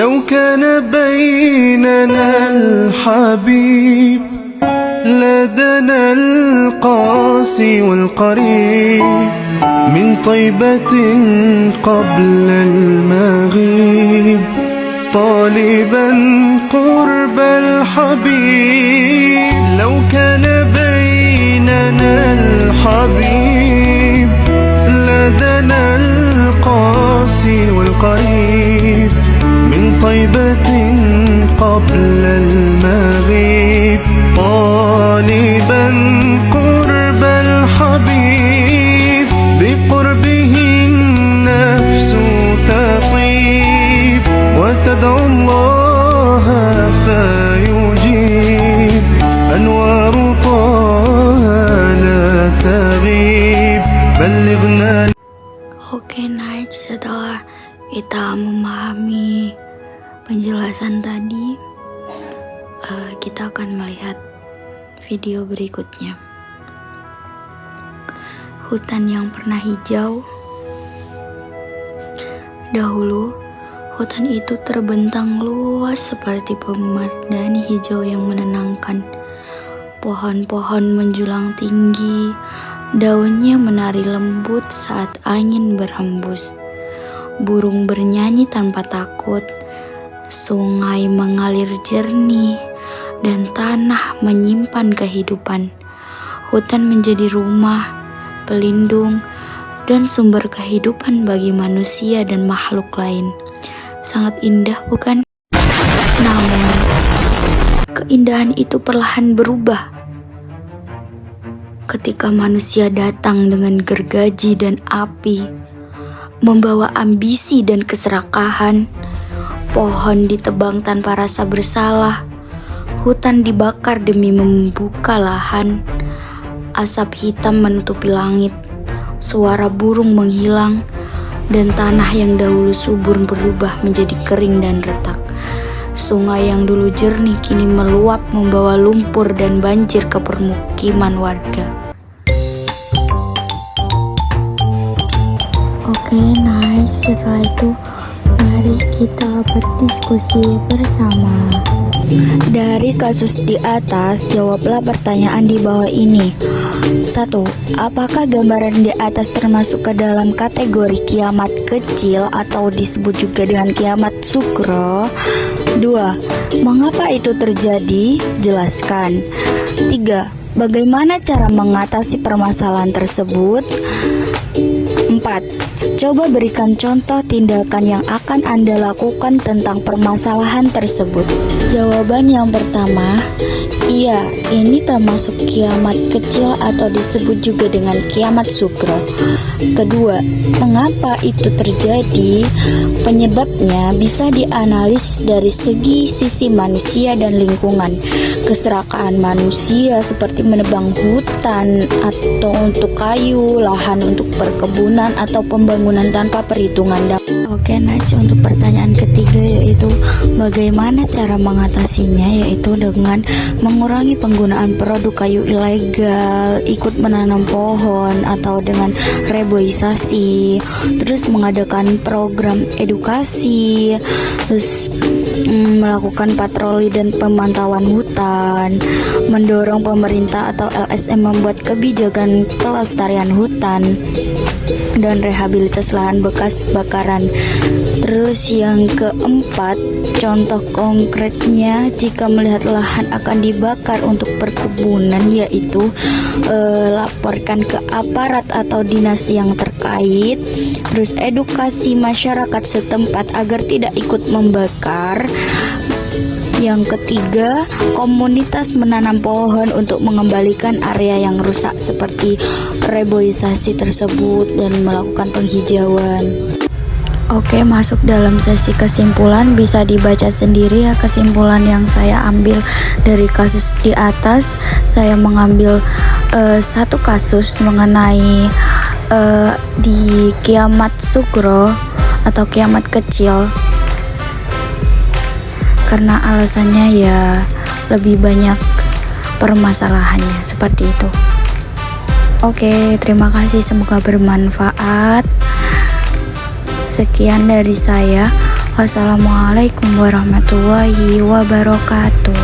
لو كان بيننا الحبيب لدنا القاسي والقريب من طيبة قبل المغيب طالبا قرب الحبيب. لو كان بيننا الحبيب لدنا القاسي والقريب من طيبة قبل المغيب طالبا قرب الحبيب. بقربه النفس تطيب وتدعو الله فيجيب أنوار طه لا تغيب بلغنا. Oke, Night, setelah kita memahami penjelasan tadi, kita akan melihat video berikutnya. Hutan yang pernah hijau. Dahulu, hutan itu terbentang luas seperti pemandangan hijau yang menenangkan. Pohon-pohon menjulang tinggi, daunnya menari lembut saat angin berhembus. Burung bernyanyi tanpa takut, sungai mengalir jernih, dan tanah menyimpan kehidupan. Hutan menjadi rumah, pelindung, dan sumber kehidupan bagi manusia dan makhluk lain. Sangat indah, bukan? Namun, keindahan itu perlahan berubah ketika manusia datang dengan gergaji dan api, membawa ambisi dan keserakahan. Pohon ditebang tanpa rasa bersalah, hutan dibakar demi membuka lahan. Asap hitam menutupi langit, suara burung menghilang, dan tanah yang dahulu subur berubah menjadi kering dan retak. Sungai yang dulu jernih kini meluap membawa lumpur dan banjir ke permukiman warga. Oke, Night, setelah itu mari kita berdiskusi bersama. Dari kasus di atas, jawablah pertanyaan di bawah ini. 1. Apakah gambaran di atas termasuk ke dalam kategori kiamat kecil atau disebut juga dengan kiamat sugro? 2. Mengapa itu terjadi? Jelaskan. 3. Bagaimana cara mengatasi permasalahan tersebut? 4. Coba berikan contoh tindakan yang akan Anda lakukan tentang permasalahan tersebut. Jawaban yang pertama, iya, ini termasuk kiamat kecil atau disebut juga dengan kiamat sugro. Kedua, mengapa itu terjadi? Penyebabnya bisa dianalisis dari segi sisi manusia dan lingkungan. Keserakaan manusia seperti menebang hutan atau untuk kayu, lahan untuk perkebunan atau pembangunan tanpa perhitungan dampak. Oke, next, untuk pertanyaan ketiga yaitu bagaimana cara mengatasinya, yaitu dengan mengurangi penggunaan produk kayu ilegal, ikut menanam pohon atau dengan reboisasi, terus mengadakan program edukasi, terus melakukan patroli dan pemantauan hutan, mendorong pemerintah atau LSM membuat kebijakan pelestarian hutan dan rehabilitas lahan bekas bakaran. Terus yang keempat, contoh konkretnya jika melihat lahan akan dibakar untuk perkebunan, yaitu laporkan ke aparat atau dinas yang terkait. Terus edukasi masyarakat setempat agar tidak ikut membakar. Yang ketiga, komunitas menanam pohon untuk mengembalikan area yang rusak seperti reboisasi tersebut dan melakukan penghijauan. Oke, masuk dalam sesi kesimpulan, bisa dibaca sendiri ya kesimpulan yang saya ambil dari kasus di atas. Saya mengambil satu kasus mengenai di kiamat sugro atau kiamat kecil, karena alasannya ya lebih banyak permasalahannya seperti itu. Oke, terima kasih, semoga bermanfaat. Sekian dari saya. Wassalamualaikum warahmatullahi wabarakatuh.